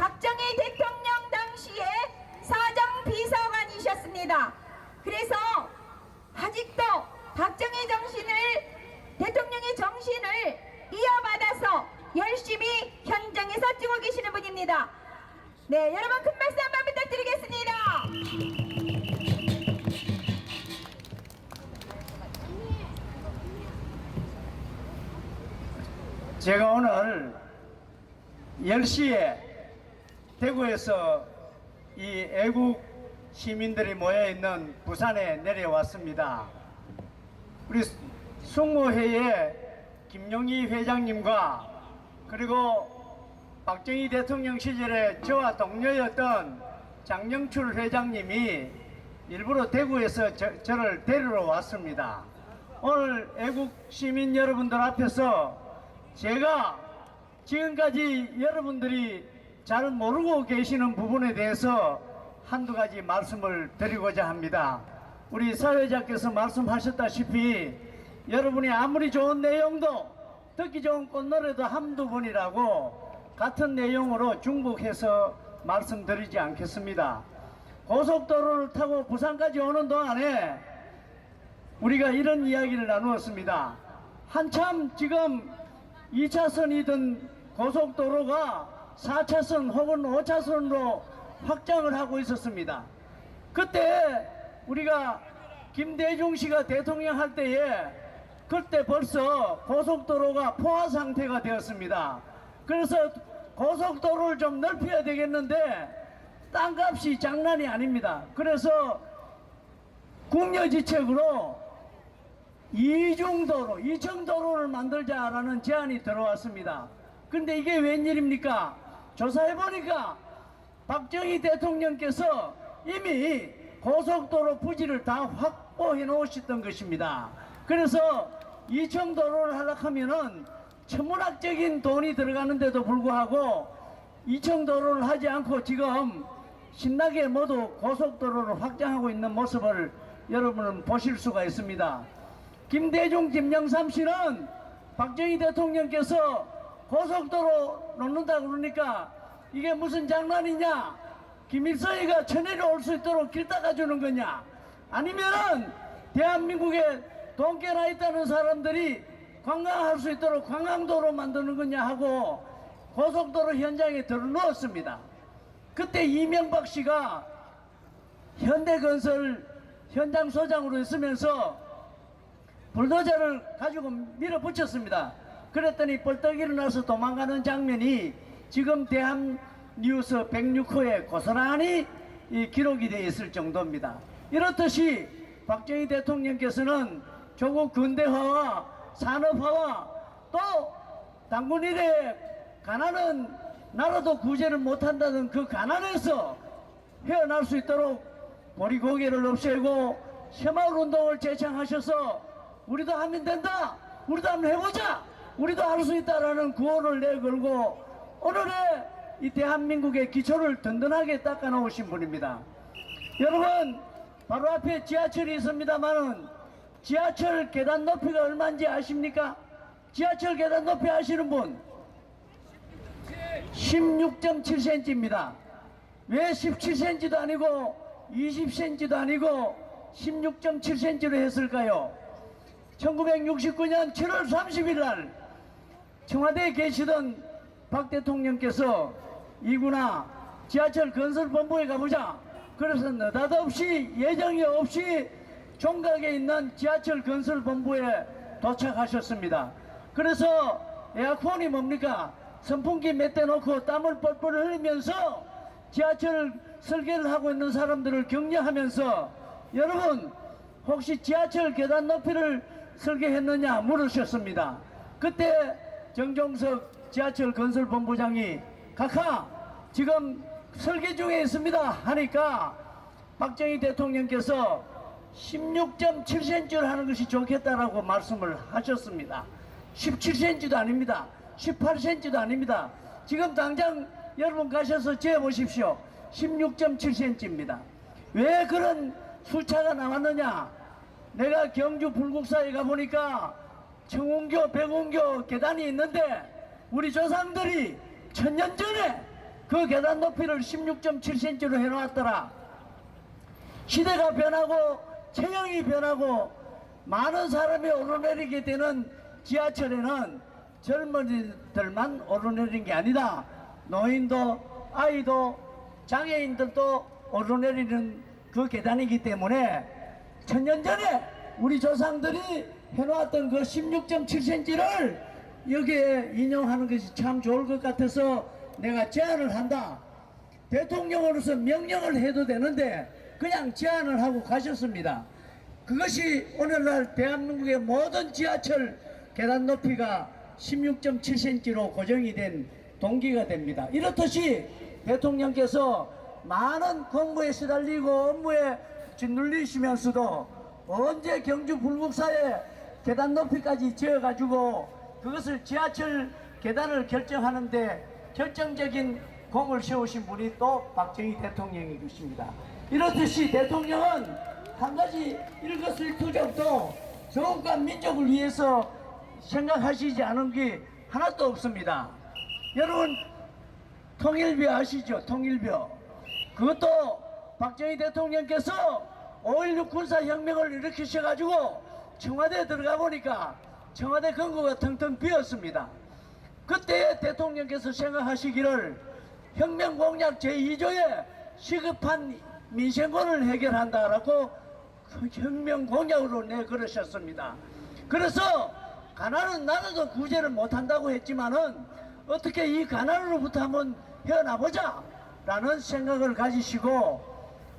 박정희 대통령 당시에 사정비서관이셨습니다. 그래서 아직도 박정희 대통령의 정신을 이어받아서 열심히 현장에서 뛰고 계시는 분입니다. 네, 여러분 큰 박수 한번 부탁드리겠습니다. 제가 오늘 10시에 대구에서 이 애국 시민들이 모여있는 부산에 내려왔습니다. 우리 숙모회의 김용희 회장님과 그리고 박정희 대통령 시절에 저와 동료였던 장영출 회장님이 일부러 대구에서 저를 데리러 왔습니다. 오늘 애국 시민 여러분들 앞에서 제가 지금까지 여러분들이 잘 모르고 계시는 부분에 대해서 한두 가지 말씀을 드리고자 합니다. 우리 사회자께서 말씀하셨다시피 여러분이 아무리 좋은 내용도 듣기 좋은 꽃노래도 한두 번이라고 같은 내용으로 중복해서 말씀드리지 않겠습니다. 고속도로를 타고 부산까지 오는 동안에 우리가 이런 이야기를 나누었습니다. 한참 지금 2차선이던 고속도로가 4차선 혹은 5차선으로 확장을 하고 있었습니다. 그때 우리가 김대중 씨가 대통령 할 때에 그때 벌써 고속도로가 포화 상태가 되었습니다. 그래서 고속도로를 좀 넓혀야 되겠는데 땅값이 장난이 아닙니다. 그래서 국려지책으로 이중도로, 이층도로를 만들자라는 제안이 들어왔습니다. 근데 이게 웬일입니까? 조사해보니까 박정희 대통령께서 이미 고속도로 부지를 다 확보해 놓으셨던 것입니다. 그래서 이층도로를 하려고 하면은 천문학적인 돈이 들어가는데도 불구하고 이층도로를 하지 않고 지금 신나게 모두 고속도로를 확장하고 있는 모습을 여러분은 보실 수가 있습니다. 김대중, 김영삼 씨는 박정희 대통령께서 고속도로 놓는다 그러니까 이게 무슨 장난이냐? 김일성이가 천혜로 올 수 있도록 길 닦아주는 거냐? 아니면은 대한민국에 돈깨나 있다는 사람들이 관광할 수 있도록 관광도로 만드는 거냐 하고 고속도로 현장에 들어놓았습니다. 그때 이명박 씨가 현대건설 현장 소장으로 있으면서 불도저를 가지고 밀어붙였습니다. 그랬더니 벌떡 일어나서 도망가는 장면이 지금 대한뉴스 106호에 고스란히 기록이 되어 있을 정도입니다. 이렇듯이 박정희 대통령께서는 조국 근대화와 산업화와 또 당군 이래 가난은 나라도 구제를 못한다는 그 가난에서 헤어날 수 있도록 보리고개를 없애고 새마을운동을 제창하셔서 우리도 하면 된다, 우리도 한번 해보자, 우리도 할 수 있다라는 구호를 내걸고 오늘의 이 대한민국의 기초를 든든하게 닦아 놓으신 분입니다. 여러분, 바로 앞에 지하철이 있습니다만은 지하철 계단 높이가 얼마인지 아십니까? 지하철 계단 높이 아시는 분? 16.7cm입니다. 왜 17cm도 아니고 20cm도 아니고 16.7cm로 했을까요? 1969년 7월 30일 날 청와대에 계시던 박 대통령께서 이구나 지하철 건설본부에 가보자. 그래서 느닷없이 예정이 없이 종각에 있는 지하철 건설본부에 도착하셨습니다. 그래서 에어컨이 뭡니까? 선풍기 몇 대 놓고 땀을 뻘뻘 흘리면서 지하철 설계를 하고 있는 사람들을 격려하면서 여러분 혹시 지하철 계단 높이를 설계했느냐 물으셨습니다. 그때 정종석 지하철 건설본부장이 각하 지금 설계 중에 있습니다 하니까 박정희 대통령께서 16.7cm를 하는 것이 좋겠다라고 말씀을 하셨습니다. 17cm도 아닙니다. 18cm도 아닙니다. 지금 당장 여러분 가셔서 재보십시오. 16.7cm입니다. 왜 그런 숫자가 나왔느냐? 내가 경주 불국사에 가보니까 청운교, 백운교 계단이 있는데 우리 조상들이 1000년 전에 그 계단 높이를 16.7cm로 해놓았더라. 시대가 변하고 체형이 변하고 많은 사람이 오르내리게 되는 지하철에는 젊은이들만 오르내리는 게 아니다. 노인도 아이도 장애인들도 오르내리는 그 계단이기 때문에 천년 전에 우리 조상들이 해놓았던 그 16.7cm를 여기에 인용하는 것이 참 좋을 것 같아서 내가 제안을 한다. 대통령으로서 명령을 해도 되는데 그냥 제안을 하고 가셨습니다. 그것이 오늘날 대한민국의 모든 지하철 계단 높이가 16.7cm로 고정이 된 동기가 됩니다. 이렇듯이 대통령께서 많은 공부에 시달리고 업무에 짓눌리시면서도 언제 경주 불국사에 계단 높이까지 지어가지고 그것을 지하철 계단을 결정하는데 결정적인 공을 세우신 분이 또 박정희 대통령이 계십니다. 이렇듯이 대통령은 한 가지 일거수일투족도 조국과 민족을 위해서 생각하시지 않은 게 하나도 없습니다. 여러분 통일교 아시죠? 통일교. 그것도 박정희 대통령께서 5.16 군사혁명을 일으키셔가지고 청와대에 들어가 보니까 청와대 금고가 텅텅 비었습니다. 그때 대통령께서 생각하시기를 혁명공약 제2조에 시급한 민생권을 해결한다라고 그 혁명공약으로 내걸으셨습니다. 그래서 가난은 나라도 구제를 못한다고 했지만은 어떻게 이 가난으로부터 한번 헤어나보자 라는 생각을 가지시고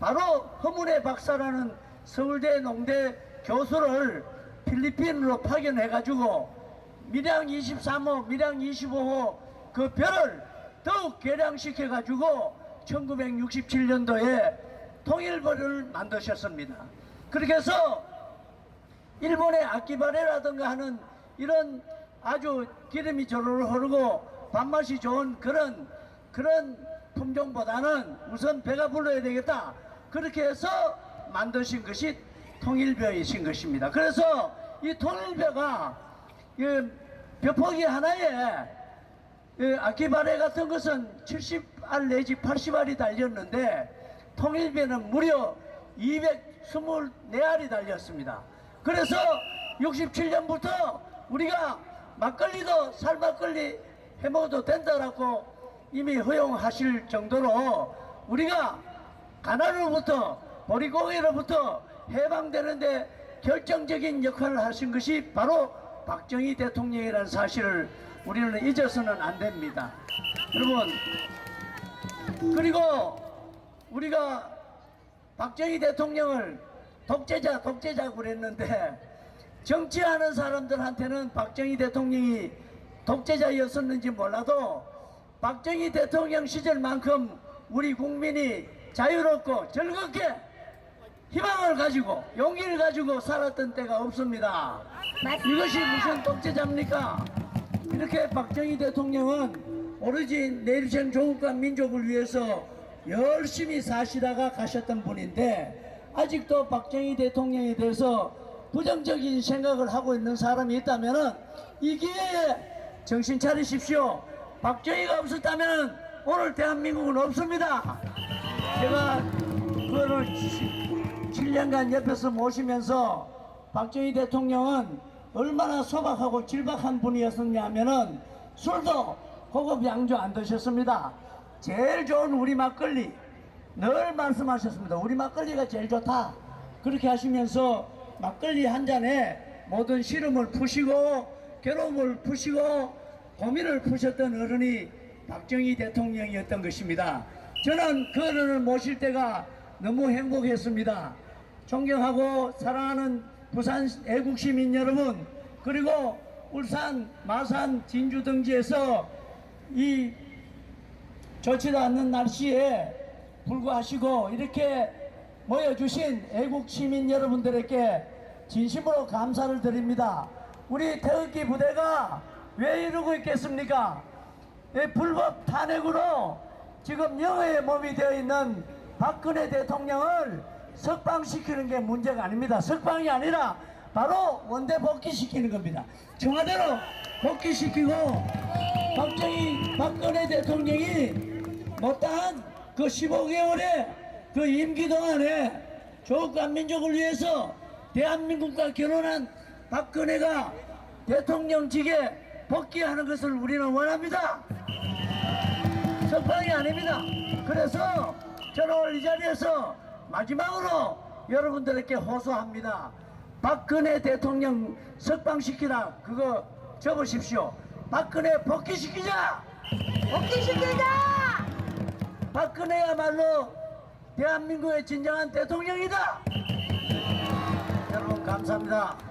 바로 허문회 박사라는 서울대 농대 교수를 필리핀으로 파견해 가지고 밀양 23호 밀양 25호 그 별을 더욱 개량시켜 가지고 1967년도에 통일부를 만드셨습니다. 그렇게 해서 일본의 아키바레라든가 하는 이런 아주 기름이 저르르 흐르고 밥맛이 좋은 그런 품종보다는 우선 배가 불러야 되겠다. 그렇게 해서 만드신 것이 통일벼이신 것입니다. 그래서 이 통일벼가 벼포기 하나에 아키바레 같은 것은 70알 내지 80알이 달렸는데 통일벼는 무려 224알이 달렸습니다. 그래서 67년부터 우리가 막걸리도 살막걸리 해먹어도 된다라고 이미 허용하실 정도로 우리가 가난으로부터 보리고기로부터 해방되는데 결정적인 역할을 하신 것이 바로 박정희 대통령이라는 사실을 우리는 잊어서는 안 됩니다. 여러분, 그리고 우리가 박정희 대통령을 독재자고 그랬는데 정치하는 사람들한테는 박정희 대통령이 독재자였었는지 몰라도 박정희 대통령 시절만큼 우리 국민이 자유롭고 즐겁게 희망을 가지고 용기를 가지고 살았던 때가 없습니다. 이것이 무슨 독재자입니까? 이렇게 박정희 대통령은 오로지 내일생 조국과 민족을 위해서 열심히 사시다가 가셨던 분인데 아직도 박정희 대통령에 대해서 부정적인 생각을 하고 있는 사람이 있다면 이 기회에 정신 차리십시오. 박정희가 없었다면 오늘 대한민국은 없습니다. 제가 그거를 7년간 옆에서 모시면서 박정희 대통령은 얼마나 소박하고 질박한 분이었었냐 하면은 술도 고급 양주 안 드셨습니다. 제일 좋은 우리 막걸리 늘 말씀하셨습니다. 우리 막걸리가 제일 좋다. 그렇게 하시면서 막걸리 한 잔에 모든 시름을 푸시고 괴로움을 푸시고 고민을 푸셨던 어른이 박정희 대통령이었던 것입니다. 저는 그 어른을 모실 때가 너무 행복했습니다. 존경하고 사랑하는 부산 애국시민 여러분, 그리고 울산, 마산, 진주 등지에서 이 좋지도 않는 날씨에 불구하시고 이렇게 모여주신 애국시민 여러분들에게 진심으로 감사를 드립니다. 우리 태극기 부대가 왜 이러고 있겠습니까? 불법 탄핵으로 지금 영어의 몸이 되어 있는 박근혜 대통령을 석방시키는 게 문제가 아닙니다. 석방이 아니라 바로 원대 복귀시키는 겁니다. 청와대로 복귀시키고 박근혜 대통령이 못다한 그 15개월의 그 임기 동안에 조국한민족을 위해서 대한민국과 결혼한 박근혜가 대통령직에 복귀하는 것을 우리는 원합니다. 석방이 아닙니다. 그래서 저는 오늘 이 자리에서 마지막으로 여러분들에게 호소합니다. 박근혜 대통령 석방시키라 그거 접으십시오. 박근혜 복귀시키자. 복귀시키자. 박근혜야말로 대한민국의 진정한 대통령이다. 여러분 감사합니다.